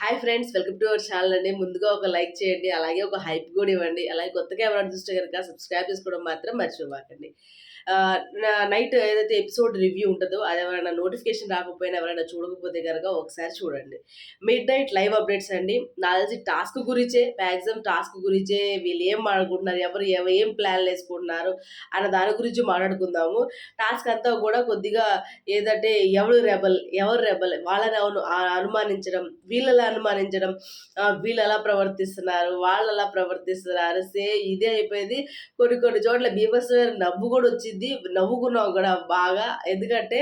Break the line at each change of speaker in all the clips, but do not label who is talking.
Hi friends, welcome to our channel అండి. ముందుగా ఒక లైక్ చేయండి, అలాగే ఒక హైప్ కూడా ఇవ్వండి. అలాగే కొత్తగా ఎవరైనా చూస్తే కనుక సబ్స్క్రైబ్ చేసుకోవడం మాత్రం మర్చిపోకండి. నైట్ ఏదైతే ఎపిసోడ్ రివ్యూ ఉంటుందో అది ఎవరైనా నోటిఫికేషన్ రాకపోయినా ఎవరైనా చూడకపోతే కనుక ఒకసారి చూడండి. మిడ్ నైట్ లైవ్ అప్డేట్స్ అండి. నాకు తెలిసి టాస్క్ గురించే, మ్యాక్సిమం టాస్క్ గురించే వీళ్ళు ఏం మాట్లాడుకుంటున్నారు, ఏం ప్లాన్లు వేసుకుంటున్నారు అన్న దాని గురించి మాట్లాడుకుందాము. టాస్క్ అంతా కూడా కొద్దిగా ఏదంటే ఎవరు రెబల్ వాళ్ళని అనుమానించడం, వీళ్ళని అనుమానించడం, వీళ్ళు ఎలా ప్రవర్తిస్తున్నారు, వాళ్ళు ఎలా ప్రవర్తిస్తున్నారు, ఇదే అయిపోయింది. కొన్ని కొన్ని చోట్ల బీభత్సమైన నవ్వు కూడా వచ్చింది, నవ్వుకున్నాం కూడా బాగా. ఎందుకంటే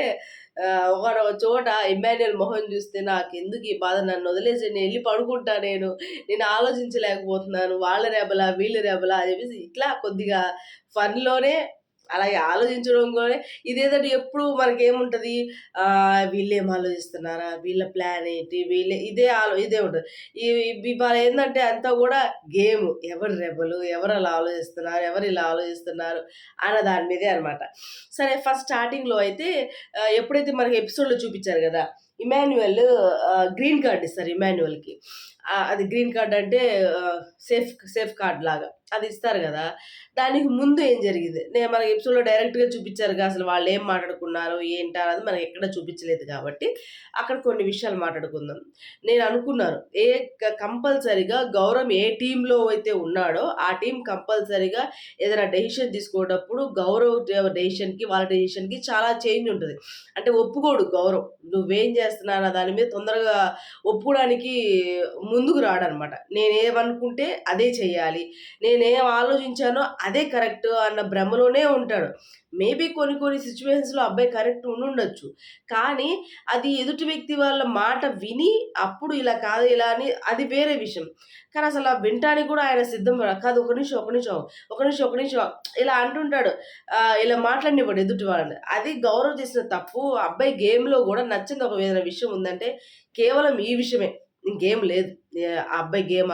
ఒక చోట ఇమ్మాన్యుయల్ మొహం చూస్తే నాకు ఎందుకు ఈ బాధ, నన్ను వదిలేసి నేను వెళ్ళి పడుకుంటా, నేను ఆలోచించలేకపోతున్నాను, వాళ్ళ రెబలా వీళ్ళు రెబలా అని చెప్పేసి ఇట్లా కొద్దిగా ఫన్లోనే అలాగే ఆలోచించడం కూడా. ఇదేంటంటే ఎప్పుడు మనకేముంటది, వీళ్ళేం ఆలోచిస్తున్నారా, వీళ్ళ ప్లాన్ ఏంటి, ఇదే ఉంటది. ఇవాళ ఏందంటే అంతా కూడా గేమ్. ఎవరు రెబలు, ఎవరు అలా ఆలోచిస్తున్నారు, ఎవరు ఇలా ఆలోచిస్తున్నారు అన్న దాని మీదే అనమాట. సరే, ఫస్ట్ స్టార్టింగ్‌లో అయితే ఎప్పుడైతే మనకి ఎపిసోడ్‌లో చూపించారు కదా! ఇమాన్యుయల్ గ్రీన్ కార్డ్ ఇస్తారు ఇమాన్యుయల్‌కి. అది గ్రీన్ కార్డ్ అంటే సేఫ్ కార్డ్ లాగా అది ఇస్తారు కదా! దానికి ముందు ఏం జరిగింది? మనకి ఎపిసోడ్‌లో డైరెక్ట్‌గా చూపించారుగా, అసలు వాళ్ళు ఏం మాట్లాడుకున్నారు, ఏంటా అనేది మనకి ఎక్కడ చూపించలేదు కాబట్టి, అక్కడ కొన్ని విషయాలు మాట్లాడుకుందాం. నేను అనుకున్నాను, కంపల్సరీగా గౌరవ్ ఏ టీమ్‌లో అయితే ఉన్నాడో, ఆ టీమ్ కంపల్సరీగా ఏదైనా డెసిషన్ తీసుకోవటప్పుడు గౌరవ్ డెసిషన్‌కి, వాళ్ళ డెసిషన్‌కి చాలా చేంజ్ ఉంటది. అంటే ఒప్పుకోడు గౌరవ్. నువ్వేం చేస్తున్నావు అన్న దాని మీద తొందరగా ఒప్పుకోవడానికి ముందుకు రాడనమాట. నేనేమనుకుంటే అదే చెయ్యాలి, నేనేం ఆలోచించానో అదే కరెక్ట్ అన్న భ్రమలోనే ఉంటాడు. మేబీ కొన్ని కొన్ని సిచ్యువేషన్స్‌లో అబ్బాయి కరెక్ట్ ఉండుండొచ్చు. కానీ అది ఎదుటి వ్యక్తి వాళ్ళ మాట విని అప్పుడు ఇలా కాదు ఇలా అని అది వేరే విషయం. కానీ అసల వినటానికి కూడా ఆయన సిద్ధం కాదు. ఒక నిమిషం ఇలా అంటుంటాడు. ఇలా మాట్లాడనివ్వడు ఎదుటి వాళ్ళని. అది గౌరవ్ చేసిన తప్పు. అబ్బాయి గేమ్‌లో కూడా నచ్చని ఒక ఏదైనా విషయం ఉందంటే కేవలం ఈ విషయమే. ఇంకేం లేదు. ఆ అబ్బాయి గేమ్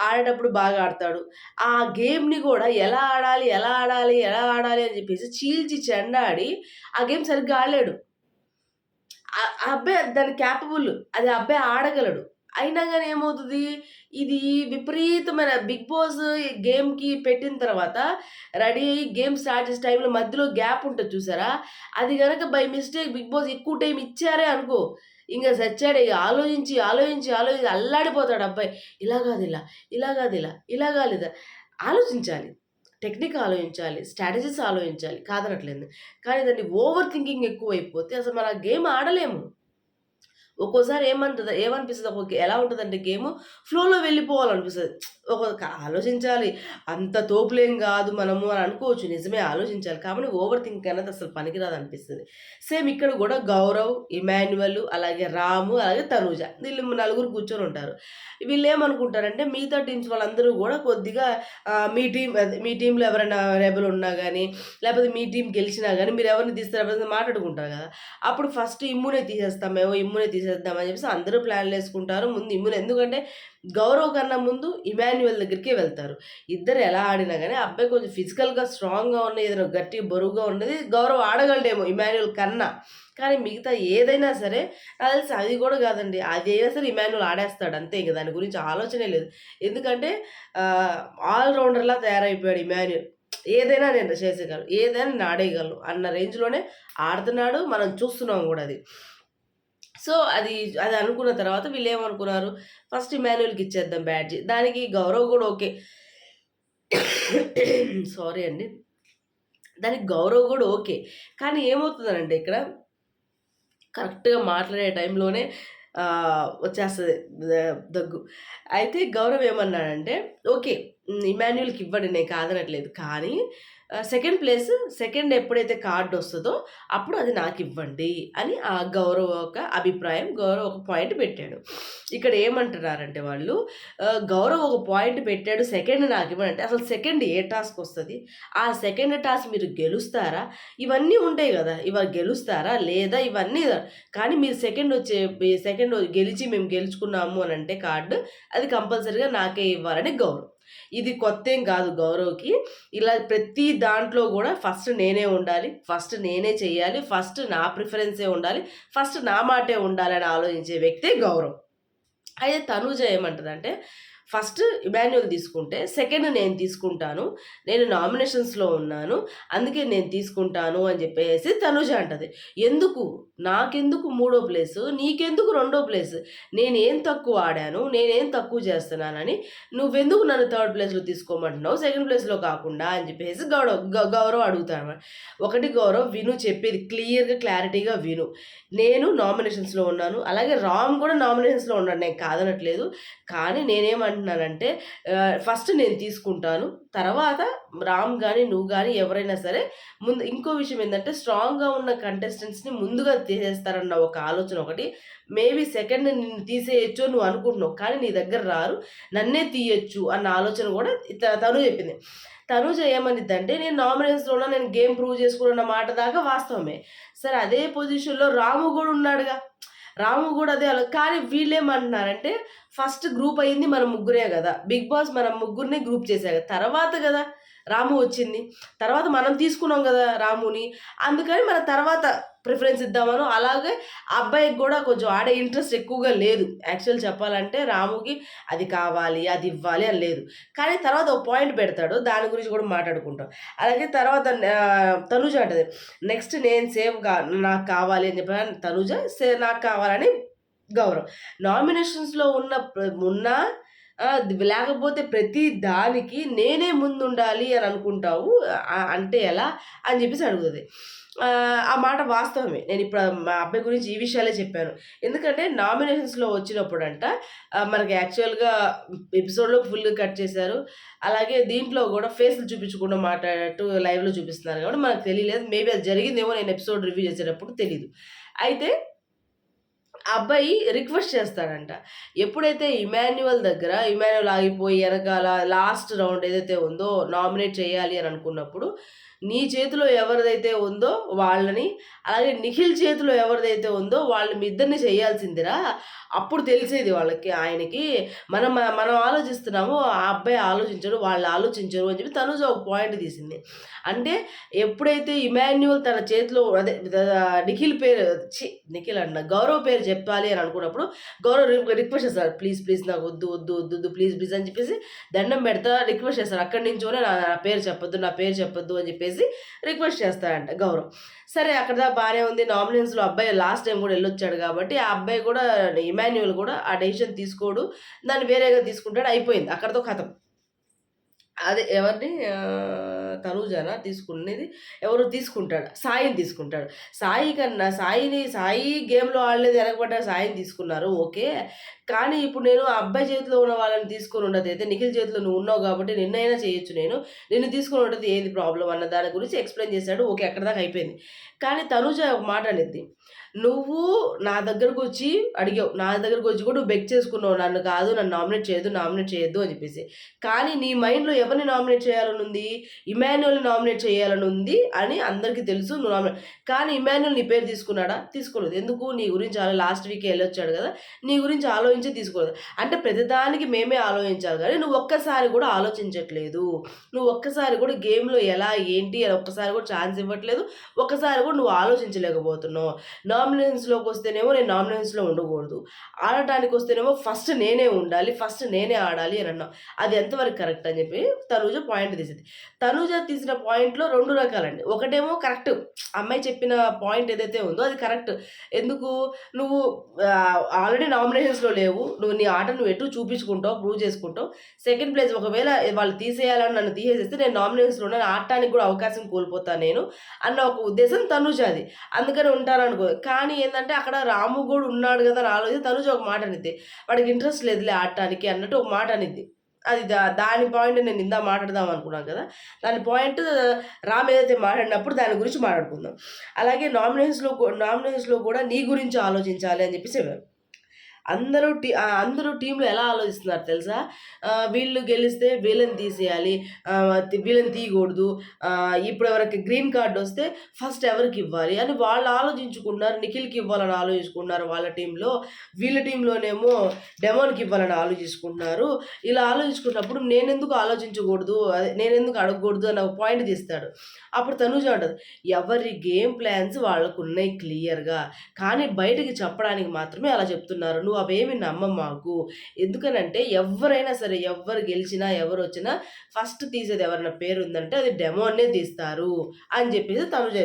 ఆడేటప్పుడు బాగా ఆడతాడు. ఆ గేమ్‌ని గూడా ఎలా ఆడాలి అని జెప్పేసి చీల్చి చెండాడి ఆ గేమ్ సరిగ్గా ఆడలేడు. ఆ అబ్బాయి దానికి క్యాపబుల్. అది ఆ అబ్బాయి ఆడగలడు. అయినా గాని ఏమవుతది, ఇది విపరీతమైన బిగ్ బాస్ గేమ్‌కి పెట్టిన తర్వాత రెడీ అయ్యి గేమ్ స్టార్ట్ చేసే టైంలో మధ్యలో గ్యాప్ ఉంటది చూసారా? అది గనక బై మిస్టేక్ బిగ్ బాస్ ఎక్కువ టైమ్ ఇచ్చారే అనుకో, ఇంగ సచ్చాడే. ఇగ ఆలోచించి అల్లాడిపోతాడు అబ్బాయి. ఇలా గాదు ఇలా, ఇలా గాదు ఇలా, ఇలా గాదు ఇలా. ఆలోచించాలి. టెక్నిక్ ఆలోచించాలి. స్ట్రాటజీస్ ఆలోచించాలి. కాదనట్లేదు. కానీ దాన్ని ఓవర్ థింకింగ్ ఎక్కువైపోతే అసలు మనం ఆ గేమ్ ఆడలేము. ఒక్కోసారి ఏమనిపిస్తది, ఎలా ఉంటదంటే గేము ఫ్లోలో వెళ్ళిపోవాలనిపిస్తది. ఆలోచించాలి. అంత తోపులేం గాదు మనము అని అనుకోవచ్చు. నిజమే, ఆలోచించాలి. కాబట్టి ఓవర్ థింక్ అనేది అసలు పనికిరాదనిపిస్తది. సేమ్ ఇక్కడ గూడా గౌరవ్, ఇమాన్యుయల్, అలాగే రాము, అలాగే తనూజ వీళ్ళు నలుగురు కూర్చొనుంటారు. వీళ్ళేమనుకుంటారంటే మిగతా టీమ్స్ వాళ్ళందరూ గూడా కొద్దిగా మీ టీమ్‌లో ఎవరైనా రెబెల్ ఉన్నా గానీ, లేపోతే మీ టీమ్ గెలిచినా గానీ మీరెవరిని తీస్తారు మాట్లాడుకుంటారు గదా! అప్పుడు ఫస్ట్ ఇమ్మునే తీసేద్దాం అని చెప్పేసి అందరూ ప్లాన్‌లేసుకుంటారు. ముందు ఎందుకంటే గౌరవ్ కన్నా ముందు ఇమాన్యుయల్ దగ్గరికే వెళ్తారు. ఇద్దరు ఎలా ఆడినా గాని ఆ అబ్బాయి కొంచెం ఫిజికల్‌గా స్ట్రాంగ్‌గా ఉన్న, ఏదైనా గట్టిగా బరువుగా ఉన్నది గౌరవ్ ఆడగలడేమో ఇమాన్యుయల్ కన్నా. కానీ మిగతా ఏదైనా సరే నాకు తెలిసి అది కూడా కాదండి. అదైనా సరే ఇమాన్యుయల్ ఆడేస్తాడు అంతే. ఇంక దాని గురించి ఆలోచనే లేదు. ఎందుకంటే ఆహ్, ఆల్ రౌండర్‌లా తయారైపోయాడు ఇమాన్యుయల్. ఏదైనా నేను చేసేయగలను, ఏదైనా నేను ఆడేయగలను అన్న రేంజ్‌లోనే ఆడుతున్నాడు. మనం చూస్తున్నాం గూడా అది. సో, అది అనుకున్న తర్వాత వీళ్ళేమనుకున్నారు, ఫస్ట్ ఇమాన్యుయల్‌కి ఇచ్చేద్దాం బ్యాడ్జ్. దానికి గౌరవ్ గూడా ఓకే. సారీ అండి. దానికి గౌరవ్ గూడా ఓకే. కానీ ఏమవుతదనంటే ఇక్కడ కరెక్ట్‌గా మాట్లాడే టైంలోనే వచ్చేస్తది దగ్గు. అయితే గౌరవ్ ఏమన్నాడంటే, ఓకే. ఇమాన్యుయల్‌కి ఇవ్వండి, నేను కాదనట్లేదు. కానీ సెకండ్ ఎప్పుడైతే కార్డొస్తదో అప్పుడు అది నాకివ్వండి అని గౌరవ్ ఒక అభిప్రాయం. గౌరవ్ ఒక పాయింట్ పెట్టాడు. ఇక్కడ ఏమంటున్నారంటే వాళ్ళు, గౌరవ్ ఒక పాయింట్ పెట్టాడు, సెకండ్ నాకివ్వండి అంటే అసలు సెకండ్ ఏ టాస్కొస్తది? ఆ సెకండ్ టాస్క్ మీరు గెలుస్తారా? ఇవన్నీ ఉంటాయి గదా! ఇవాళ గెలుస్తారా? లేదా? ఇవన్నీ కానీ మీరు సెకండ్ గెలిచి మేము గెలుచుకున్నాము అనంటే కార్డ్, అది కంపల్సరీగా నాకే ఇవ్వాలని గౌరవ్. ఇది కొత్తేం కాదు గౌరవ్‌కి. ఇలా ప్రతి దాంట్లో గూడా ఫస్ట్ నేనే ఉండాలి, ఫస్ట్ నేనే చెయ్యాలి, ఫస్ట్ నా ప్రిఫరెన్సే ఉండాలి, ఫస్ట్ నా మాటే ఉండాలని ఆలోచించే వ్యక్తే గౌరవ్. అయితే తనూజ ఏమంటదంటే, ఫస్ట్ ఇమాన్యుయల్ తీసుకుంటే, సెకండ్ నేను తీసుకుంటాను. నేను నామినేషన్స్‌లో ఉన్నాను. అందుకే నేను తీసుకుంటాను అని చెప్పేసి తనూజ అంటది. ఎందుకు? నాకెందుకు మూడో ప్లేసు? నీకెందుకు రెండో ప్లేసు? నేనేం తక్కువ ఆడాను? నేనేం తక్కువ చేస్తున్నానని నువ్వెందుకు నన్ను థర్డ్ ప్లేస్‌లో తీసుకోమంటున్నావు? సెకండ్ ప్లేస్‌లో కాకుండా అని చెప్పేసి గౌరవ్ అడుగుతాడనమాట. ఒకటి గౌరవ్ విను చెప్పేది క్లియర్‌గా, క్లారిటీగా విను. నేను నామినేషన్స్‌లో ఉన్నాను. అలాగే రామ్ కూడా నామినేషన్స్‌లో ఉన్నాడు. నేను కాదనట్లేదు. కానీ నేనేమంటున్నానంటే ఫస్ట్ నేను తీసుకుంటాను. తర్వాత రామ్ గాని, నువ్వు గాని ఎవరైనా సరే ముందు ఇంకో విషయం ఏందంటే స్ట్రాంగ్‌గా ఉన్న కంటెస్టెంట్స్‌ని ముందుగా తీసేస్తారన్న ఒక ఆలోచన ఒకటి. మేబీ సెకండ్ నిన్ను తీసేయొచ్చు నువ్వు అనుకుంటున్నావు. కానీ నీ దగ్గర రారు. నన్నే తీయొచ్చు అన్న ఆలోచన కూడా తను చెప్పింది. తనూజ ఏమనిద్దంటే నేను నామినేషన్స్‌లో ఉన్నా నేను గేమ్ ప్రూవ్ చేసుకున్న మాట దాకా వాస్తవమే. సరే అదే పొజిషన్‌లో రాము గూడా ఉన్నాడుగా. రాము గూడా అదే కానీ వీళ్ళేమంటున్నారంటే ఫస్ట్ గ్రూప్ అయింది మనం ముగ్గురే గదా! బిగ్ బాస్ మనం ముగ్గురిని గ్రూప్ చేసారు. తర్వాత గదా! రాము వచ్చింది. తర్వాత మనం తీసుకున్నాం గదా! రాముని. అందుకని మన తర్వాత ప్రిఫరెన్స్ ఇద్దామనో అలాగే ఆ అబ్బాయికి గూడా కొంచెం ఆడే ఇంట్రెస్ట్ ఎక్కువగా లేదు. యాక్చువల్ చెప్పాలంటే రాముకి అది కావాలి, అది ఇవ్వాలి అని లేదు. కానీ తర్వాత ఒక పాయింట్ పెడతాడు. దాని గురించి గూడా మాట్లాడుకుంటాం. అలాగే తర్వాత తనుజ అంటది. నెక్స్ట్ నేను నాకు కావాలి అని చెప్పి తనుజ నాకు కావాలని గౌరవ్. నామినేషన్స్‌లో ఉన్నా లేకపోతే ప్రతి దానికి నేనే ముందుండాలి అని అనుకుంటావు. అంటే ఎలా? అని చెప్పేసి అడుగుతది. ఆ మాట వాస్తవమే. నేనిప్పుడు మా అబ్బాయి గురించి ఈ విషయాలే చెప్పాను. ఎందుకంటే నామినేషన్స్‌లో వచ్చినప్పుడంట మనకి యాక్చువల్‌గా ఎపిసోడ్‌లో ఫుల్ కట్ చేశారు. అలాగే దీంట్లో గూడా ఫేస్‌లు చూపించకుండా మాట్లాడేటట్టు లైవ్‌లో చూపిస్తున్నారు కాబట్టి మనకు తెలియలేదు. మేబీ అది జరిగిందేమో నేను ఎపిసోడ్ రివ్యూ చేసేటప్పుడు తెలీదు. అయితే ఆ అబ్బాయి రిక్వెస్ట్ చేస్తాడంట. ఎప్పుడైతే ఇమాన్యుయల్ ఆగిపోయి ఎనకాల లాస్ట్ రౌండ్ ఏదైతే ఉందో నామినేట్ చేయాలి అని అనుకున్నప్పుడు, నీ చేతిలో ఎవరిదైతే ఉందో వాళ్ళని, అలాగే నిఖిల్ చేతిలో ఎవరిదైతే ఉందో వాళ్ళని మీ ఇద్దరిని చేయాల్సిందిరా. అప్పుడు తెలిసేది ఆయనకి. మనం ఆలోచిస్తున్నాము. ఆ అబ్బాయి ఆలోచించడు. వాళ్ళు ఆలోచించరు అని చెప్పి తనుజ ఒక పాయింట్ తీసింది. అంటే ఎప్పుడైతే ఇమాన్యుయల్ తన చేతిలో అదే నిఖిల్ పేరు నిఖిల్ అంటున్నా గౌరవ్ పేరు చెప్పాలి అని అనుకున్నప్పుడు గౌరవ్ రిక్వెస్ట్ చేస్తాడు. ప్లీజ్ ప్లీజ్ నాకు వద్దు ప్లీజ్ ప్లీజ్ అని చెప్పేసి దండం పెడతా రిక్వెస్ట్ చేస్తాడు. అక్కడి నుంచోనే నా నా పేరు చెప్పొద్దు అని చెప్పేసి రిక్వెస్ట్ చేస్తాడంట గౌరవ్. సరే అక్కడ దాకా బానే ఉంది. నామినేషన్స్‌లో అబ్బాయి లాస్ట్ టైమ్ కూడా ఎళ్ళొచ్చాడు కాబట్టి ఆ అబ్బాయి కూడా ఇమాన్యుయల్ కూడా ఆ డెసిషన్ తీసుకోడు. దాన్ని వేరేగా తీసుకుంటాడు. అయిపోయింది. అక్కడితో ఖతం. అదే ఎవరిని తనూజనా తీసుకునేది? ఎవరో తీసుకుంటాడు. సాయిని తీసుకుంటాడు. సాయి గేమ్‌లో ఆడలేదు వెనకబడ్డాడు సాయిని తీసుకున్నారు. ఓకే. కానీ ఇప్పుడు నేను ఆ అబ్బాయి చేతిలో ఉన్న వాళ్ళని తీసుకొని ఉన్నదైతే నిఖిల్ చేతిలో నువ్వు ఉన్నావు కాబట్టి నిన్నైనా చేయొచ్చు నేను. నిన్ను తీసుకొని ఉంటది ఏంది ప్రాబ్లమ్ అన్న దాని గురించి ఎక్స్‌ప్లెయిన్ చేశాడు. ఓకే. అక్కడి దాకా అయిపోయింది. కానీ తనూజ ఒక మాట అనిద్ది. నువ్వు నా దగ్గరకొచ్చి అడిగావు. నా దగ్గరకొచ్చి కూడా నువ్వు బెగ్ చేసుకున్నావు. నన్ను కాదు నన్ను నామినేట్ చేయొద్దు అని చెప్పేసి. కానీ నీ మైండ్‌లో ఎవరిని నామినేట్ చేయాలనుంది? ఇమాన్యుయల్‌ని నామినేట్ చేయాలనుంది అని అందరికీ తెలుసు. కానీ ఇమాన్యుయల్ నీ పేరు తీసుకున్నాడా? తీసుకోలేదు. ఎందుకు? నీ గురించి లాస్ట్ వీకే ఎళ్ళొచ్చాడు గదా! నీ గురించి ఆలోచించి తీసుకోలేదు. అంటే ప్రతిదానికి మేమే ఆలోచించాలి గానీ నువ్వు ఒక్కసారి కూడా ఆలోచించట్లేదు. నువ్వు ఒక్కసారి కూడా గేమ్‌లో ఎలా, ఏంటి అని ఒక్కసారి కూడా ఛాన్స్ ఇవ్వట్లేదు. ఒక్కసారి కూడా నువ్వు ఆలోచించలేకపోతున్నావు. నామినేషన్స్‌లోకొస్తేనేమో నేను నామినేషన్స్‌లో ఉండకూడదు. ఆడటానికొస్తేనేమో ఫస్ట్ నేనే ఉండాలి. ఫస్ట్ నేనే ఆడాలి అని అన్నావు. అది ఎంతవరకు కరెక్ట్ అని చెప్పి తనూజ పాయింట్ తీసింది. తనూజ తీసిన పాయింట్‌లో 2 రకాలండి. ఒకటేమో కరెక్ట్. అమ్మాయి చెప్పిన పాయింట్ ఏదైతే ఉందో అది కరెక్ట్. ఎందుకు? నువ్వు ఆల్రెడీ నామినేషన్స్‌లో లేవు. నీ ఆట నువ్వు ఎటు చూపించుకుంటావు, ప్రూవ్ చేసుకుంటావు. సెకండ్ ప్లేస్ ఒకవేళ వాళ్ళు తీసేయాలని నన్ను తీసేసేస్తే నేను నామినేషన్స్‌లో ఉన్నాను. ఆడటానికి కూడా అవకాశం కోల్పోతాను నేను అన్న ఒక ఉద్దేశం తనూజది. అందుకని ఉంటారనుకో. కానీ ఏందంటే అక్కడ రాము గూడా ఉన్నాడు గదా! అని ఆలోచించి తనుజ ఒక మాట అనిద్ది. వాడికి ఇంట్రెస్ట్ లేదులే ఆడటానికి అన్నట్టు ఒక మాట అనిద్ది. అది దాని పాయింట్ నేను ఇందాక మాట్లాడదాం అనుకున్నాను కదా! దాని పాయింట్ రామ్ ఏదైతే మాట్లాడినప్పుడు దాని గురించి మాట్లాడుకుందాం. అలాగే నామినేషన్స్‌లో కూడా నీ గురించి ఆలోచించాలి అని చెప్పేసి చెప్పారు. అందరూ టీమ్‌లో ఎలా ఆలోచిస్తున్నారు తెలుసా? వీళ్ళు గెలిస్తే వీళ్ళని తీసేయాలి. వీళ్ళని తీయకూడదు. ఇప్పుడు ఎవరికి గ్రీన్ కార్డ్ వస్తే ఫస్ట్ ఎవరికివ్వాలి అని వాళ్ళు ఆలోచించుకున్నారు. నిఖిల్‌కి ఇవ్వాలని ఆలోచించుకున్నారు వాళ్ళ టీమ్‌లో. వీళ్ళ టీమ్‌లోనేమో డెమోన్‌కి ఇవ్వాలని ఆలోచించుకుంటున్నారు. ఇలా ఆలోచించుకున్నప్పుడు నేనెందుకు ఆలోచించకూడదు? నేనెందుకు అడగకూడదు అని ఒక పాయింట్ తీస్తాడు. అప్పుడు తనూజ అంటది, ఎవరి గేమ్ ప్లాన్స్ వాళ్ళకున్నాయి క్లియర్‌గా. కానీ బయటకి చెప్పడానికి మాత్రమే అలా చెప్తున్నారు. నువ్వు అవేమి నమ్మమాకు. ఎందుకనంటే ఎవ్వరైనా సరే, ఎవ్వరు గెలిచినా, ఎవరొచ్చినా ఫస్ట్ తీసేది ఎవరైనా పేరుందంటే అది డెమోనే తీస్తారు అని చెప్పేసి తనుజ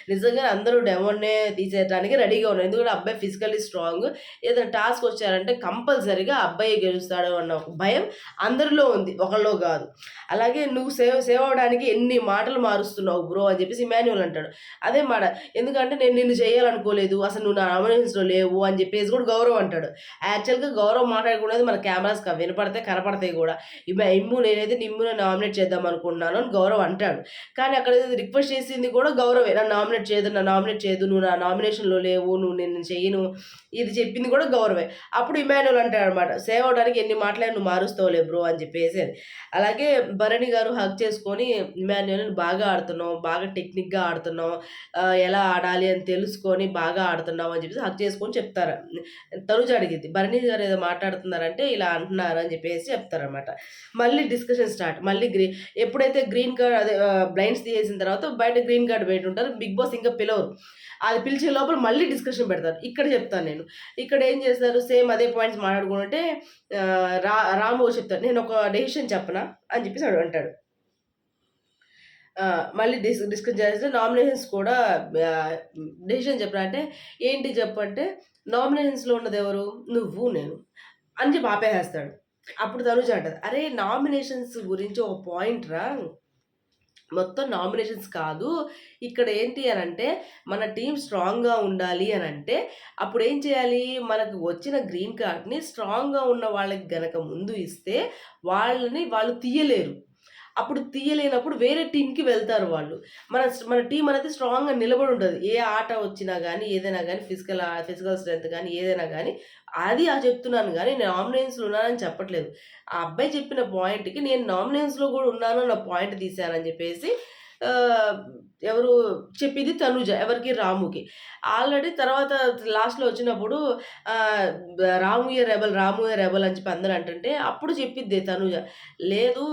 నిజంగా అందరూ డెమోనే తీసేయడానికి రెడీగా ఉన్నారు. ఎందుకంటే అబ్బాయి ఫిజికల్లీ స్ట్రాంగ్. ఏదైనా టాస్క్ వచ్చారంటే కంపల్సరీగా అబ్బాయే గెలుస్తాడు అన్న ఒక భయం అందరిలో ఉంది. ఒకళ్ళో కాదు. అలాగే నువ్వు సేవ్ అవ్వడానికి ఎన్ని మాటలు మారుస్తున్నావు బ్రో అని చెప్పేసి ఇమాన్యుయల్ అంటాడు. అదే మాట. ఎందుకంటే నేను నిన్ను చేయాలనుకోలేదు. అసలు నువ్వు నా నామినేషన్స్‌లో లేవు అని చెప్పేసి కూడా గౌరవ్ అంటాడు. యాక్చువల్‌గా గౌరవ్ మాట్లాడుకునేది మన కెమెరాస్‌కి వినపడతాయి, కనపడతాయి కూడా. నేనైతే నిమ్ముని నామినేట్ చేద్దాం అనుకుంటున్నాను అని గౌరవ్ అంటాడు. కానీ అక్కడ రిక్వెస్ట్ చేసింది కూడా గౌరవే. నన్ను నామినేట్ చేయదు. నువ్వు నా నామినేషన్‌లో లేవు. నువ్వు నేను చెయ్యను. ఇది చెప్పింది కూడా గౌరవే. అప్పుడు ఇమాన్యుయల్ అంటాడనమాట. సేవ్ అవ్వడానికి ఎన్ని మాటలైనా నువ్వు మారుస్తావులే బ్రో అని చెప్పేసి అని. అలాగే భరణి గారు హగ్ చేసుకొని ఇమాన్యుయల్‌ని బాగా ఆడుతున్నావు, బాగా టెక్నిక్‌గా ఆడుతున్నావు, ఎలా ఆడాలి అని తెలుసుకొని బాగా ఆడుతున్నావు అని చెప్పేసి హగ్ చేసుకొని చెప్తారు. తనుజ అడిగిద్ది. భరణి గారు ఏదో మాట్లాడుతున్నారంటే ఇలా అంటున్నారు అని చెప్పేసి చెప్తారనమాట. మళ్ళీ డిస్కషన్ స్టార్ట్. మళ్ళీ ఎప్పుడైతే గ్రీన్ కార్డ్ అదే బ్లైండ్స్ తీసేసిన తర్వాత బయట గ్రీన్ కార్డ్ పెట్టుంటారు. బిగ్ బాస్ ఇంకా పిలవరు. అది పిలిచే లోపల మళ్ళీ డిస్కషన్ పెడతారు. ఇక్కడ చెప్తాను నేను. ఇక్కడ ఏం చేస్తారు సేమ్ అదే పాయింట్స్ మాట్లాడుకుంటుంటే రాము చెప్తాడు. నేను ఒక డెసిషన్ చెప్పనా అని చెప్పేసి అంటాడు. మళ్ళీ డిస్కస్ చేస్తే నామినేషన్స్ కూడా డెసిషన్ చెప్పనా అంటే ఏంటి చెప్పంటే నామినేషన్స్‌లో ఉన్నది ఎవరు? నువ్వు, నేను అని చెప్పి ఆపేసేస్తాడు. అప్పుడు తనుజ అంటది. అరే నామినేషన్స్ గురించి ఒక పాయింట్ రా. మొత్తం నామినేషన్స్ కాదు. ఇక్కడ ఏంటి అనంటే, మన టీమ్ స్ట్రాంగ్‌గా ఉండాలి అనంటే, అప్పుడేం చేయాలి? మనకు వచ్చిన గ్రీన్ కార్డ్‌ని స్ట్రాంగ్‌గా ఉన్న వాళ్ళకి గనక ముందు ఇస్తే, వాళ్ళు తీయలేరు. అప్పుడు తీయలేనప్పుడు వేరే టీమ్‌కి వెళ్తారు వాళ్ళు. మన టీమ్ అనేది స్ట్రాంగ్‌గా నిలబడి ఉంటది. ఏ ఆట వచ్చినా గానీ, ఏదైనా గానీ ఫిజికల్ స్ట్రెంత్ గానీ, ఏదైనా గానీ, అది చెప్తున్నాను గానీ, నేను నామినేషన్స్‌లో ఉన్నానని చెప్పట్లేదు. ఆ అబ్బాయి చెప్పిన పాయింట్‌కి నేను నామినేషన్స్‌లో గూడా ఉన్నాను అన్న పాయింట్ తీశానని జెప్పేసి ఆహ్, ఎవరు చెప్పింది తనుజ. ఎవరికి? రాముకి. ఆల్రెడీ తర్వాత లాస్ట్‌లో వచ్చినప్పుడు ఆహ్, రాముయే రెబెల్ అని చెప్పి అందరూ అంటుంటే, అప్పుడు చెప్పిద్ది తనుజ. లేదు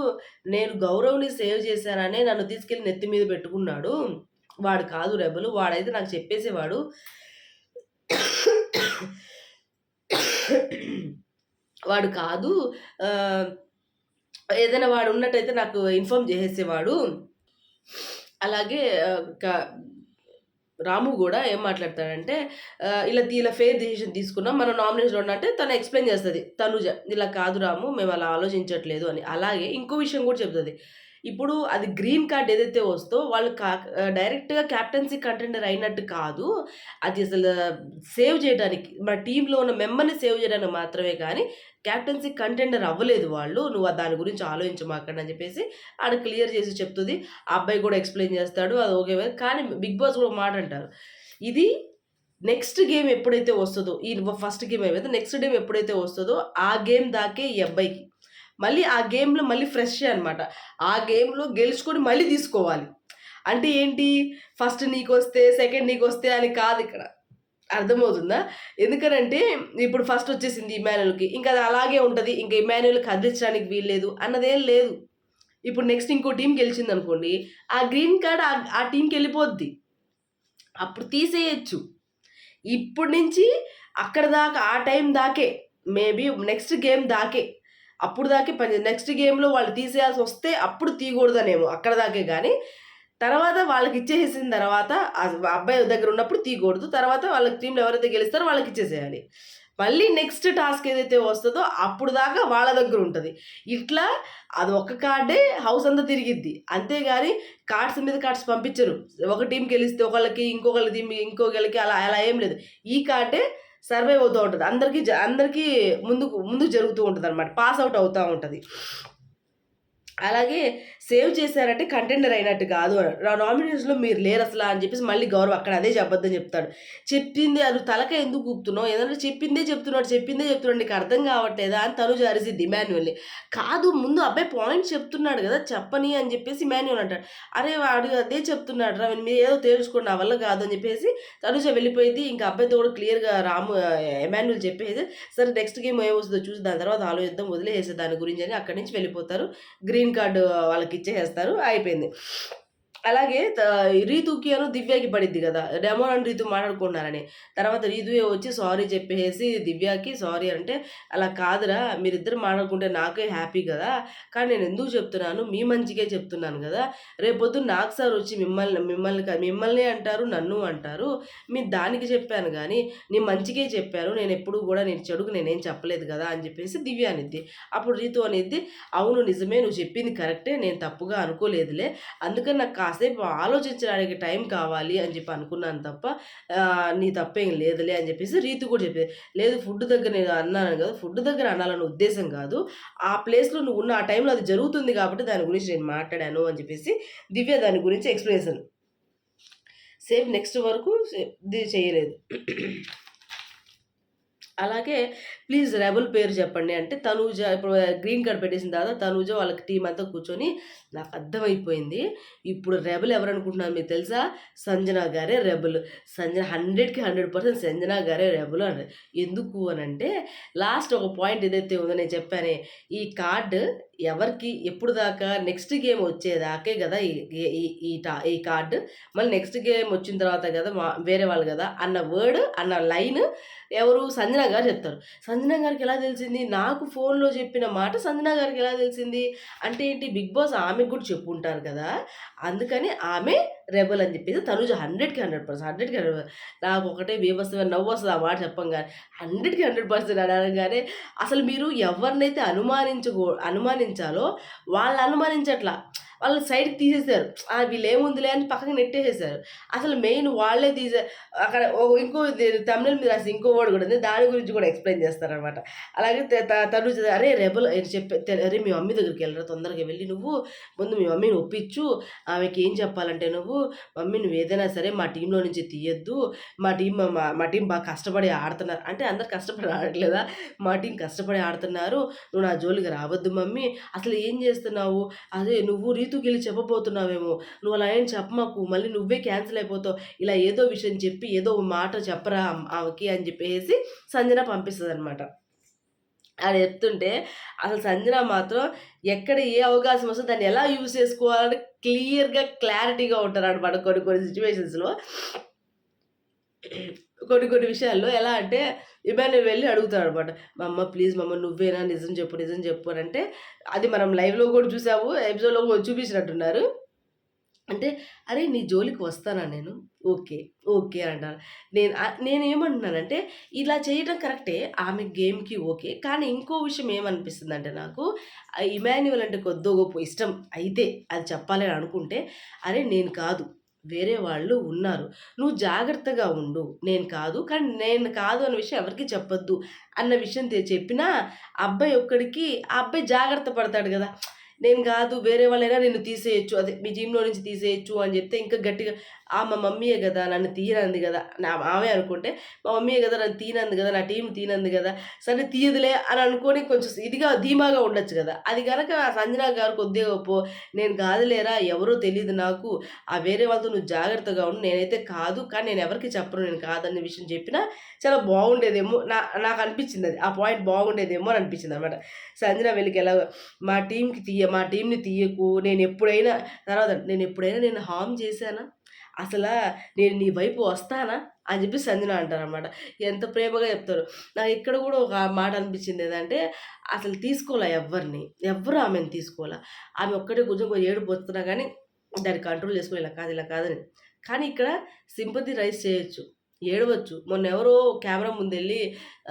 నేను గౌరవ్‌ని సేవ్ చేశాననే నన్ను తీసుకెళ్ళి నెత్తి మీద పెట్టుకున్నాడు. వాడు కాదు రెబెల్. వాడైతే నాకు చెప్పేసేవాడు. వాడు కాదు. ఆహ్, ఏదైనా వాడు ఉన్నట్టయితే నాకు ఇన్ఫార్మ్ చేసేసేవాడు. అలాగే రాము గూడా ఏం మాట్లాడతాడంటే ఇలా ఫెయిర్ డెసిషన్ తీసుకున్నాం. మనం నామినేషన్‌లో ఉన్నట్టే తను ఎక్స్‌ప్లెయిన్ చేస్తది తనుజ. ఇలా కాదు రాము మేము అలా ఆలోచించట్లేదు అని. అలాగే ఇంకో విషయం కూడా చెప్తది. ఇప్పుడు అది గ్రీన్ కార్డ్ ఏదైతే వస్తో వాళ్ళు డైరెక్ట్‌గా కెప్టెన్సీ కంటెండర్ అయినట్టు కాదు. అది అసలు సేవ్ చేయడానికి మన టీమ్‌లో ఉన్న మెంబర్‌ని సేవ్ చేయడానికి మాత్రమే కానీ కెప్టెన్సీ కంటెండర్ అవ్వలేదు వాళ్ళు. నువ్వు దాని గురించి ఆలోచించమాకండి అని చెప్పేసి ఆడ క్లియర్ చేసి చెప్తది. ఆ అబ్బాయి కూడా ఎక్స్‌ప్లెయిన్ చేస్తాడు. అది ఓకే. కానీ బిగ్ బాస్ కూడా ఒక మాట అంటారు. ఇది నెక్స్ట్ గేమ్ ఎప్పుడైతే వస్తదో, ఈ ఫస్ట్ గేమ్ అయిపోతే నెక్స్ట్ గేమ్ ఎప్పుడైతే వస్తదో ఆ గేమ్ దాకే ఈ అబ్బాయికి. మళ్ళీ ఆ గేమ్‌లో మళ్ళీ ఫ్రెషే అనమాట. ఆ గేమ్‌లో గెలుచుకొని మళ్ళీ తీసుకోవాలి. అంటే ఏంటి? ఫస్ట్ నీకొస్తే, సెకండ్ నీకొస్తే అని కాదిక్కడ. అర్థమవుతుందా? ఎందుకనంటే ఇప్పుడు ఫస్ట్ వచ్చేసింది ఇమాన్యుయల్‌కి. ఇంకా అది అలాగే ఉంటది. ఇంక ఇమాన్యుయల్ కదిలించడానికి వీల్లేదు అన్నదేం లేదు. ఇప్పుడు నెక్స్ట్ ఇంకో టీమ్ గెలిచిందనుకోండి. ఆ గ్రీన్ కార్డ్ ఆ టీమ్‌కెళ్ళిపోద్ది. అప్పుడు తీసేయొచ్చు. ఇప్పటి నుంచి అక్కడి దాకా ఆ టైం దాకే. మేబీ నెక్స్ట్ గేమ్ దాకే. అప్పుడు దాకే నెక్స్ట్ గేమ్‌లో వాళ్ళు తీసేయాల్సొస్తే అప్పుడు తీయకూడదనేమో అక్కడి దాకే గానీ, తర్వాత వాళ్ళకిచ్చేసేసిన తర్వాత అబ్బాయి దగ్గర ఉన్నప్పుడు తీయకూడదు. తర్వాత వాళ్ళ టీమ్‌లో ఎవరైతే గెలుస్తారో వాళ్ళకిచ్చేసేయాలి. మళ్ళీ నెక్స్ట్ టాస్క్ ఏదైతే వస్తదో అప్పుడు దాకా వాళ్ళ దగ్గరుంటది. ఇట్లా అది ఒక్క కార్డే హౌస్ అంతా తిరిగిద్ది. అంతేగాని కార్డ్స్ మీద కార్డ్స్ పంపించరు. ఒక టీమ్ గెలిస్తే ఒకళ్ళకి, ఇంకొకళ్ళకి అలా అలా ఏం లేదు. ఈ కార్డే సర్వైవ్ అవుతూ ఉంటది. అందరికీ ముందుకు జరుగుతూ ఉంటదనమాట. పాస్ ఔట్ అవుతా ఉంటది. అలాగే సేవ్ చేశారంటే కంటెండర్ అయినట్టు కాదు నామినేషన్స్‌లో మీరు లేరసలా అని చెప్పేసి మళ్ళీ గౌరవ్ అక్కడ అదే అబద్ధం చెప్తాడు. చెప్పింది అది తలకాయ ఎందుకు ఊపుతున్నావు? ఏదైనా చెప్పిందే చెప్తున్నాడు. నీకు అర్థం కావట్లేదా? అని తనుజ అరిసిద్ది ఇమాన్యుయల్‌ని. కాదు ముందు అబ్బాయి పాయింట్స్ చెప్తున్నాడు కదా! చెప్పని అని చెప్పేసి ఇమాన్యుయల్ అంటాడు. అరే వాడు అదే చెప్తున్నాడురా మీరేదో తేల్చుకోండి నా వల్ల కాదు అని చెప్పేసి తనుజ వెళ్ళిపోయిద్ది. ఇంకా అబ్బాయితో కూడా క్లియర్‌గా ఇమాన్యుయల్ చెప్పేసి సరే నెక్స్ట్ గేమ్ ఏమొస్తుందో చూసి దాని తర్వాత ఆలోచిద్దాం వదిలేసేయి దాని గురించి అని అక్కడి నుంచి వెళ్ళిపోతారు. గ్రీన్ కార్డ్ వాళ్ళకిచ్చేసేస్తారు. అయిపోయింది. అలాగే రీతుకి దివ్యకి పడిద్ది గదా! రెమోన్ అండ్ రీతు మాట్లాడుకుంటున్నారని. తర్వాత రీతుయే వచ్చి సారీ చెప్పేసేసి దివ్యకి సారీ అంటే, "అలా కాదురా మీరిద్దరు మాట్లాడుకుంటే నాకే హ్యాపీ గదా! కానీ నేనెందుకు చెప్తున్నాను, మీ మంచికే చెప్తున్నాను గదా! రేపొద్దున నాగ్ సార్ వచ్చి మిమ్మల్ని అంటారు, నన్ను అంటారు. దానికి చెప్పాను గానీ, నీ మంచికే చెప్పాను. నేనెప్పుడు గూడా నేను చెడుకు నేనేం చెప్పలేదు గదా!" అని జెప్పేసి దివ్య అనిద్ది. అప్పుడు రీతు అనిద్ది, "అవును నిజమే నువ్వు చెప్పింది కరెక్టే. నేను తప్పుగా అనుకోలేదులే. అందుకని నాకు కాసేపు ఆలోచించడానికి టైం కావాలి అని చెప్పి అనుకున్నాను తప్ప నీ తప్పేం లేదులే అని చెప్పేసి రీతు కూడా చెప్పింది. లేదు ఫుడ్ దగ్గర నేను అన్నాను కదా! ఫుడ్ దగ్గర అనాలన్న ఉద్దేశ్యం కాదు. ఆ ప్లేస్‌లో నువ్వున్న ఆ టైంలో అది జరుగుతుంది కాబట్టి దాని గురించి నేను మాట్లాడాను అని చెప్పేసి దివ్య దాని గురించి ఎక్స్‌ప్లనేషన్. సేమ్ నెక్స్ట్ వరకు ఇది చేయలేదు. అలాగే ప్లీజ్ రెబెల్ పేరు చెప్పండి అంటే తనూజ ఇప్పుడు గ్రీన్ కార్డ్ పెట్టేసిన తర్వాత తనూజ వాళ్ళకి టీమ్ అంతా కూర్చొని నాకు అర్థమైపోయింది. ఇప్పుడు రెబెల్ ఎవరనుకుంటున్నారు మీకు తెలుసా? సంజన గారే రెబెల్. సంజన 100కి 100% సంజన గారే రెబెల్ అని. ఎందుకు అనంటే లాస్ట్ ఒక పాయింట్ ఏదైతే ఉందో నేను చెప్పానే ఈ కార్డ్ ఎవరికి ఎప్పుడు దాకా నెక్స్ట్ గేమ్ వచ్చేదాకే కదా ఈ కార్డ్. మళ్ళీ నెక్స్ట్ గేమ్ వచ్చిన తర్వాత కదా వేరే వాళ్ళు కదా అన్న వర్డ్ అన్న లైన్ ఎవరు సంజన గారు చెప్తారు. సంజన గారికి ఎలా తెలిసింది? నాకు ఫోన్‌లో చెప్పిన మాట సంజన గారికి ఎలా తెలిసింది? అంటే ఏంటి బిగ్ బాస్ ఆమెకు కూడా చెప్పుంటారు కదా! అందుకని ఆమె రెబెల్ అని చెప్పేసి తనుజ 100కి 100% నాకు ఒకటే బీభత్సమైన నవ్వొస్తది ఆ మాట చెప్పంగానే. 100కి 100% అని అనంగానే అసలు మీరు ఎవరినైతే అనుమానించాలో వాళ్ళు అనుమానించట్ల. వాళ్ళు సైడ్‌కి తీసేసారు. వీళ్ళేముందిలే అని పక్కకి నెట్టేసేసారు. అసలు మెయిన్ వాళ్ళే అక్కడ ఇంకో థంబ్‌నెయిల్ మీద రాసి ఇంకో వర్డ్ కూడా ఉంది. దాని గురించి కూడా ఎక్స్‌ప్లెయిన్ చేస్తారనమాట. అలాగే తనుజ "అరే రెబెల్" "అరే మీ మమ్మీ దగ్గరికెళ్ళరా తొందరగా వెళ్లి నువ్వు. ముందు మీ మమ్మీని ఒప్పించు. ఆమెకేం చెప్పాలంటే నువ్వు, మమ్మీ నువ్వేదైనా సరే మా టీమ్‌లో నుంచి తీయొద్దు. మా టీమ్ బాగా కష్టపడి ఆడుతున్నారు." అంటే అందరు కష్టపడి ఆడట్లేదా? మా టీమ్ కష్టపడి ఆడుతున్నారు. నువ్వు నా జోలికి రావద్దు మమ్మీ. అసలు ఏం చేస్తున్నావు? అదే నువ్వు రీతుకెళ్ళి చెప్పబోతున్నావేమో. నువ్వు అలా ఏం చెప్పమాకు. మళ్ళీ నువ్వే క్యాన్సిల్ అయిపోతావు. ఇలా ఏదో విషయం చెప్పి ఏదో మాట చెప్పరా ఆమెకి అని చెప్పేసి సంజన పంపిస్తదనమాట. అది చెప్తుంటే అసలు సంజన మాత్రం ఎక్కడ ఏ అవకాశం వస్తే దాన్ని ఎలా యూజ్ చేసుకోవాలని క్లియర్‌గా, క్లారిటీగా ఉంటారనమాట కొన్ని కొన్ని సిట్యుయేషన్స్‌లో. కొన్ని కొన్ని విషయాల్లో ఎలా అంటే ఇమాన్యుల్ వెళ్లి అడుగుతాడనమాట. మా అమ్మ ప్లీజ్ మమ్మ నువ్వేనా నిజం చెప్పు, నిజం చెప్పు అనంటే అది మనం లైవ్‌లో కూడా చూసాము. ఎపిసోడ్‌లో కూడా చూపించినట్టున్నారు. అంటే, "అరే! నీ జోలికి వస్తానా నేను? ఓకే. ఓకే" అంటాను. నేనేమంటున్నానంటే, ఇలా చేయటం కరెక్టే. ఆమె గేమ్‌కి ఓకే. కానీ ఇంకో విషయం ఏమనిపిస్తుందంటే నాకు, ఇమాన్యుయల్ అంటే కొద్దో గొప్పో ఇష్టం అయితే, అది చెప్పాలి అని అనుకుంటే, "అరే! నేను కాదు. వేరే వాళ్ళు ఉన్నారు. నువ్వు జాగ్రత్తగా ఉండు. నేను కాదు. కానీ నేను కాదు అన్న విషయం ఎవరికీ చెప్పొద్దు" అన్న విషయం చెప్పినా, ఆ అబ్బాయి జాగ్రత్త పడతాడు గదా! నేను గాదు వేరే వాళ్ళైనా నిన్ను తీసేయొచ్చు. అదే మీ జిమ్‌లో నుంచి తీసేయొచ్చు అని జెప్తే ఇంకా గట్టిగా మా మమ్మీయే గదా! నన్ను తీయనంది గదా! ఆమె అనుకుంటే మా మమ్మీయే గదా! నన్ను తీయనంది గదా! నా టీమ్ తీయనంది గదా! సరే తీయదులే అని అనుకోని కొంచెం ఇదిగా ధీమాగా ఉండొచ్చు గదా! అది గనక సంజన గారు కొద్దిగా గొప్పో నేను కాదులేరా ఎవరో తెలీదు నాకు. వేరే వాళ్ళతో నువ్వు జాగ్రత్తగా ఉండు. నేనైతే కాదు. కానీ నేను ఎవరికీ చెప్పను నేను కాదన్న విషయం చెప్పినా చాలా బాగుండేదేమో నాకనిపించిందది. ఆ పాయింట్ బాగుండేదేమో అని అనిపించిందనమాట. సంజన వెళ్లికి ఎలాగో మా టీమ్‌ని తీయకు. నేనెప్పుడైనా నిన్ను హార్మ్ చేశానా? అసలా నేను నీ వైపు వస్తానా? అని చెప్పి సంజన అంటారనమాట. ఎంత ప్రేమగా చెప్తారో. నాకిక్కడ గూడా ఒక మాట అనిపించింది ఏదంటే, అసలు తీసుకోలా ఎవ్వరిని. ఎవ్వరు ఆమెను తీసుకోలా. ఆమె ఒక్కటే కూర్చొని ఏడుపు వస్తున్నా గానీ, దాన్ని కంట్రోల్ చేసుకొని ఇలా కాదు, ఇలా కాదని. కానీ ఇక్కడ సింపతి రైజ్ చేయొచ్చు. ఏడవచ్చు. మొన్నెవరో కెమెరా ముందెళ్లి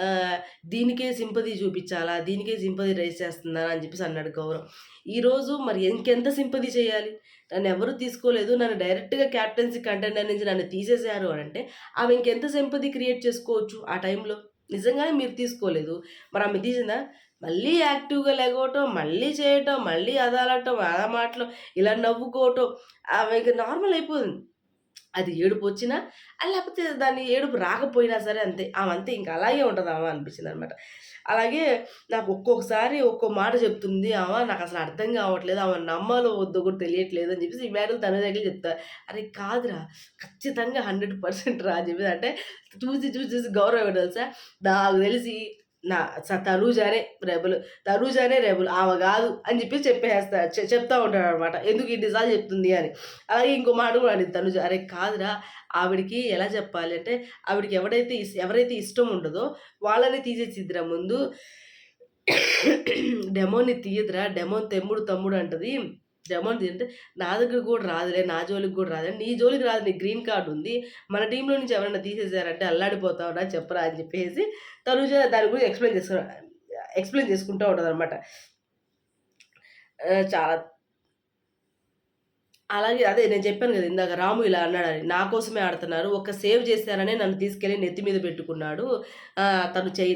ఆహ్, దీనికే సింపతి చూపిచ్చాలా? దీనికే సింపతి రైజ్ చేస్తున్నారా? అని చెప్పేసి అన్నాడు గౌరవ్. ఈరోజు మరి ఇంకెంత సింపతి చేయాలి? నన్నెవరు తీసుకోలేదు. నన్ను డైరెక్ట్‌గా కెప్టెన్సీ కంటెండర్ నుంచి నన్ను తీసేసారు అనంటే, ఆమె ఇంకెంత సింపతి క్రియేట్ చేసుకోవచ్చు ఆ టైంలో. నిజంగానే మీరు తీసుకోలేదు. మరి ఆమె తీసిందా? మళ్ళీ యాక్టివ్‌గా లెగవటం, మళ్ళీ చేయటం, మళ్ళీ అదనటం, ఆ మాటలు, ఇలా నవ్వుకోవటం ఆమెకి నార్మల్ అయిపోయింది. అది ఏడుపొచ్చినా లేకపోతే దాన్ని ఏడుపు రాకపోయినా సరే అంతే. ఆమంతే ఇంక అలాగే ఉంటదామె అనిపించిందనమాట. అలాగే నాకు ఒక్కొక్కసారి ఒక్కో మాట చెప్తుంది నాకసలు అర్థం కావట్లేదు. ఆమెను నమ్మాలో వద్దో కూడా తెలియట్లేదు అని చెప్పేసి ఇమాన్యుల్ తన దగ్గర చెప్తా. అరే కాదురా! ఖచ్చితంగా 100% రా అని చెప్పేసి అంటే చూసి గౌరవం ఎవడో తెలుసా? నాకు తెలిసి తనూజానే రెబెల్, తనూజానే రెబెల్ ఆమె గాదు అని చెప్పేసి చెప్తా ఉంటాడనమాట. ఎందుకు ఇన్ని సార్లు చెప్తుంది అని. అలాగే ఇంకో మాట కూడా అనిద్ది తనూజ, అరే కాదురా ఆవిడకి ఎలా చెప్పాలి అంటే, ఆవిడకి ఎవరైతే ఇష్టం ఉండదో వాళ్ళని తీసేసిద్దిరా ముందు. డెమోన్‌ని తీయదురా, డెమోన్ తమ్ముడు అంటది. డెమోన్ అంటే నా దగ్గర కూడా రాదులే, నా జోలికి కూడా రాదులే. నీ జోలికి రాదు, నీకు గ్రీన్ కార్డ్ ఉంది. మన టీమ్‌లో నుంచి ఎవరైనా తీసేసారంటే అల్లాడిపోతావురా చెప్పరా అని చెప్పేసి తనుజ దాని గురించి ఎక్స్‌ప్లెయిన్ చేసుకుంటా ఉంటదనమాట. చాలా అలాగే అదే నేను చెప్పాను గదా! ఇందాక రాము ఇలా అన్నాడని. నా కోసమే ఆడుతున్నారు. ఒక్క సేవ్ చేశారనే నన్ను తీసుకెళ్ళి నెత్తి మీద పెట్టుకున్నాడు.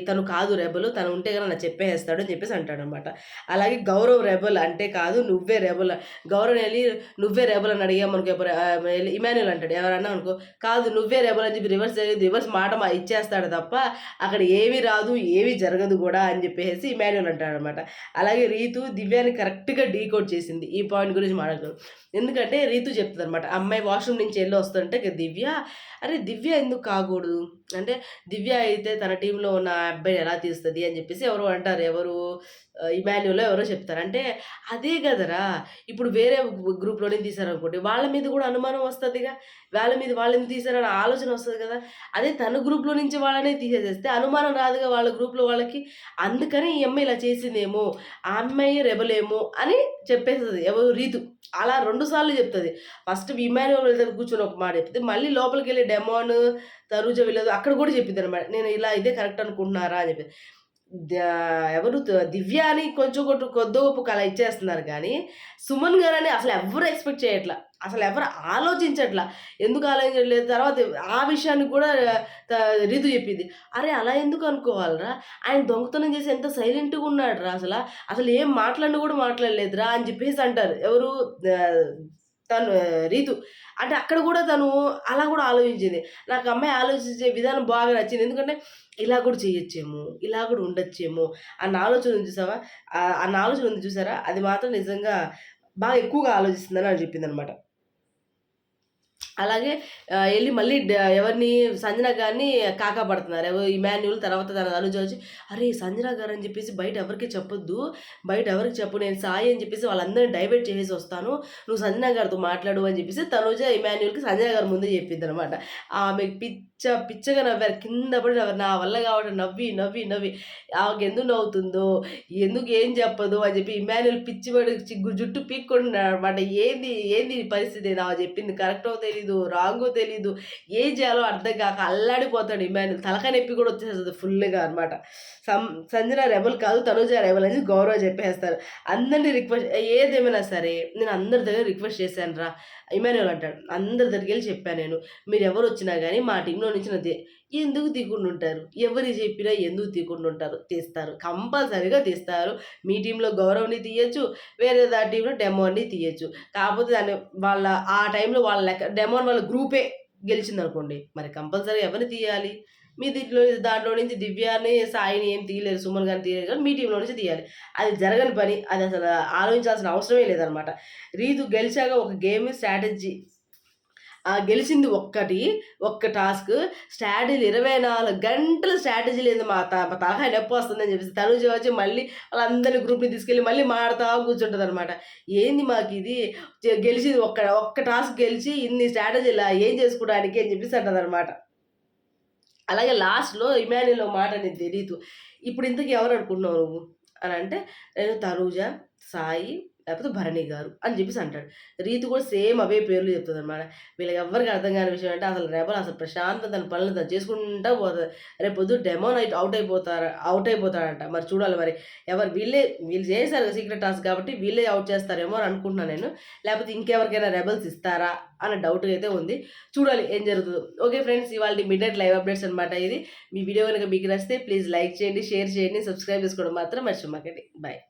తను కాదు రెబెల్. తను ఉంటే గనక నాకు చెప్పేసేస్తాడు అని చెప్పేసి అంటాడనమాట. అలాగే గౌరవ్ రెబెల్ అంటే కాదు, నువ్వే రెబెల్. గౌరవ్‌ని ఎళ్లి నువ్వే రెబెల్ అని అడిగామనుకో ఇమాన్యుయల్ అంటాడు. ఎవరన్నా అనుకో కాదు నువ్వే రెబెల్ అని చెప్పి రివర్స్ మాట ఇచ్చేస్తాడు తప్ప అక్కడ ఏమీ రాదు, ఏమీ జరగదు గూడా అని చెప్పేసి ఇమాన్యుయల్ అంటాడనమాట. అలాగే రీతు దివ్యాని కరెక్ట్‌గా డీకోడ్ చేసింది. ఈ పాయింట్ గురించి మాట్లాడుతున్నాం. ఎందుకంటే రీతు చెప్తుందనమాట. అమ్మాయి వాష్‌రూమ్ నుంచి వస్తుంటే దివ్య, అరే దివ్య ఎందుకు కాకూడదు? అంటే దివ్య అయితే తన టీమ్‌లో ఉన్న అబ్బాయిని ఎలా తీస్తది అని చెప్పేసి ఎవరో అంటారు. ఇమాన్యుయలో ఎవరో చెప్తారు. అంటే అదే గదరా! ఇప్పుడు వేరే గ్రూప్‌లోనే తీశారనుకోండి, వాళ్ళ మీద కూడా అనుమానం వస్తదిగా. వాళ్ళని తీశారని ఆలోచన వస్తది కదా! అదే తన గ్రూప్‌లో నుంచి వాళ్ళనే తీసేసేస్తే అనుమానం రాదుగా వాళ్ళ గ్రూప్‌లో వాళ్ళకి. అందుకని ఈ అమ్మాయి ఇలా చేసిందేమో, ఆ అమ్మాయి రెబెలేమో అని చెప్పేస్తది. రీతు. అలా 2 సార్లు చెప్తది. ఫస్ట్ ఇమాన్యుయల్ వాళ్ళ దగ్గర కూర్చొని ఒక మాట చెప్తది. మళ్ళీ లోపలికెళ్ళి డెమాన్, తనూజ వీళ్ళది అక్కడ కూడా చెప్పిద్దనమాట. నేను ఇలా ఇదే కరెక్ట్ అనుకుంటున్నారా అని చెప్పి. దివ్య అని కొంచెం కొద్దో గొప్పో అలా ఇచ్చేస్తున్నారు గానీ, సుమన్ గారని అసలు ఎవ్వరు ఎక్స్‌పెక్ట్ చేయట్ల. అసలు ఎవరు ఆలోచించట్ల. ఎందుకు ఆలోచించట్లేదు? తర్వాత ఆ విషయాన్ని కూడా త రీతు చెప్పింది. అరే! అలా ఎందుకు అనుకోవాలిరా? ఆయన దొంగతనం చేసి ఎంత సైలెంట్‌గా ఉన్నాడురా అసల. అసలు ఏం మాట్లాడను కూడా మాట్లాడలేదురా అని చెప్పేసి అంటారు. ఆహ్, రీతు. అంటే అక్కడ కూడా తను అలా కూడా ఆలోచించింది. నాకు అమ్మాయి ఆలోచించే విధానం బాగా నచ్చింది. ఎందుకంటే ఇలా కూడా చేయొచ్చేమో, ఇలా కూడా ఉండొచ్చేమో అన్న ఆలోచన ఉంది చూసావా? అన్న ఆలోచన ఉంది చూసారా? అది మాత్రం నిజంగా బాగా ఎక్కువగా ఆలోచిస్తుందని అని చెప్పిందనమాట. అలాగే ఎళ్లి మళ్ళీ ఎవరిని సంజన గారిని కాకా పడుతున్నారు. ఇమాన్యుయల్ తర్వాత తన తనుజ వచ్చి, "అరే! సంజన గారు అని చెప్పేసి బయట ఎవరికీ చెప్పొద్దు. బయట ఎవరికీ చెప్పు. నేను సాయి అని చెప్పేసి వాళ్ళందరిని డైవర్ట్ చేసేసి వస్తాను. నువ్వు సంజన గారితో మాట్లాడు" అని చెప్పేసి తనుజ ఇమాన్యుయల్‌కి సంజన గారి ముందే చెప్పిద్దనమాట. ఆమెకి పిచ్చగా నవ్వారు. కింద పడి నవ్వారు. నా వల్ల కావట్లేదు నవ్వి ఆమెకెందుకు నవ్వుతుందో, ఎందుకు ఏం చెప్పదు అని చెప్పి ఇమాన్యుయల్ పిచ్చి పడి జుట్టు పీక్కుంటున్నాడనమాట. ఏంది ఈ పరిస్థితి? ఆమె చెప్పింది కరెక్టో తెలీదు, రాంగో తెలీదు. ఏం చేయాలో అర్థం కాక అల్లాడిపోతాడు ఇమాన్యుయల్. తలకాయ నొప్పి కూడా వచ్చేస్తది ఫుల్‌గా అనమాట. సంజన రెబెల్ కాదు, తనుజ రెబెల్ అని గౌరవ్ చెప్పేస్తారు. అందరిని ఏదేమైనా సరే నేను అందరి దగ్గర రిక్వెస్ట్ చేశానురా. ఇమాన్యుయల్ అంటాడు. అందరి దగ్గరికెళ్ళి చెప్పాను నేను. మీరెవరొచ్చినా గానీ మా టీమ్‌లో నుంచి ఎందుకు తీయకుండా ఉంటారు? ఎవరు చెప్పినా ఎందుకు తీయకుండా ఉంటారు? తీస్తారు. కంపల్సరీగా తీస్తారు. మీ టీమ్‌లో గౌరవ్‌ని తీయొచ్చు. వేరే టీమ్‌లో డెమోన్‌ని తీయొచ్చు. కాకపోతే ఆ టైంలో వాళ్ళ డెమోన్ వాళ్ళ గ్రూపే గెలిచిందనుకోండి. మరి కంపల్సరీగా ఎవరిని తీయాలి? మీ దాంట్లో నుంచి దివ్యాని, సాయిని ఏం తీయలేరు. సుమన్ గారిని తీయలేరు కానీ మీ టీమ్‌లో నుంచి తీయాలి. అది జరగని పని. అది అసలు ఆలోచించాల్సిన అవసరమే లేదనమాట. రీతు గెలిచాక ఒక గేమ్ స్ట్రాటజీ గెలిచింది ఒక్క టాస్క్. స్ట్రాటజీలు 24 గంటలు స్ట్రాటజీ లేదు. మా తలకాయ నొప్పొస్తుందని చెప్పేసి తనుజ వచ్చి మళ్ళీ వాళ్ళందరిని గ్రూప్‌ని తీసుకెళ్ళి మళ్ళీ మాట్లాడుతా కూర్చుంటదనమాట. ఏంది మాకిది గెలిచింది ఒక్క టాస్క్ గెలిచి ఇన్ని స్ట్రాటజీలా ఏం చేసుకోవడానికి అని చెప్పేసి అంటదనమాట. అలాగే లాస్ట్‌లో ఇమాన్యుయల్ ఒక మాట అనిద్ది రీతు. ఇప్పుడు ఇంతకి ఎవరు అనుకుంటున్నావు నువ్వు? అనంటే నేను తనూజ, సాయి లేకపోతే భరణి గారు అని చెప్పేసి అంటాడు. రీతు కూడా సేమ్ అవే పేర్లు చెప్తదనమాట. వీళ్ళకి ఎవ్వరికీ అర్థం కాని విషయం అంటే అసలు రెబెల్ అసలు ప్రశాంతంగా తన పనులు తను చేసుకుంటా పోతది. రేపు పొద్దున డెమోన్ అవుట్ అయిపోతాడంట. మరి చూడాలి మరి వీళ్ళు చేశారు సీక్రెట్ టాస్క్ కాబట్టి వీళ్ళే అవుట్ చేస్తారేమో అని అనుకుంటున్నాను నేను. లేకపోతే ఇంకెవరికైనా రెబెల్స్ ఇస్తారా అన్న డౌట్ అయితే ఉంది. చూడాలి ఏం జరుగుతుందో. ఓకే ఫ్రెండ్స్, ఇవాల్టి మిడ్‌నైట్ లైవ్ అప్డేట్స్ అనమాట ఇది. మీ వీడియో గనుక మీకు నచ్చితే ప్లీజ్ లైక్ చేయండి, షేర్ చేయండి, సబ్స్క్రైబ్ చేసుకోవడం మాత్రం మర్చిపోమాకండి. బాయ్.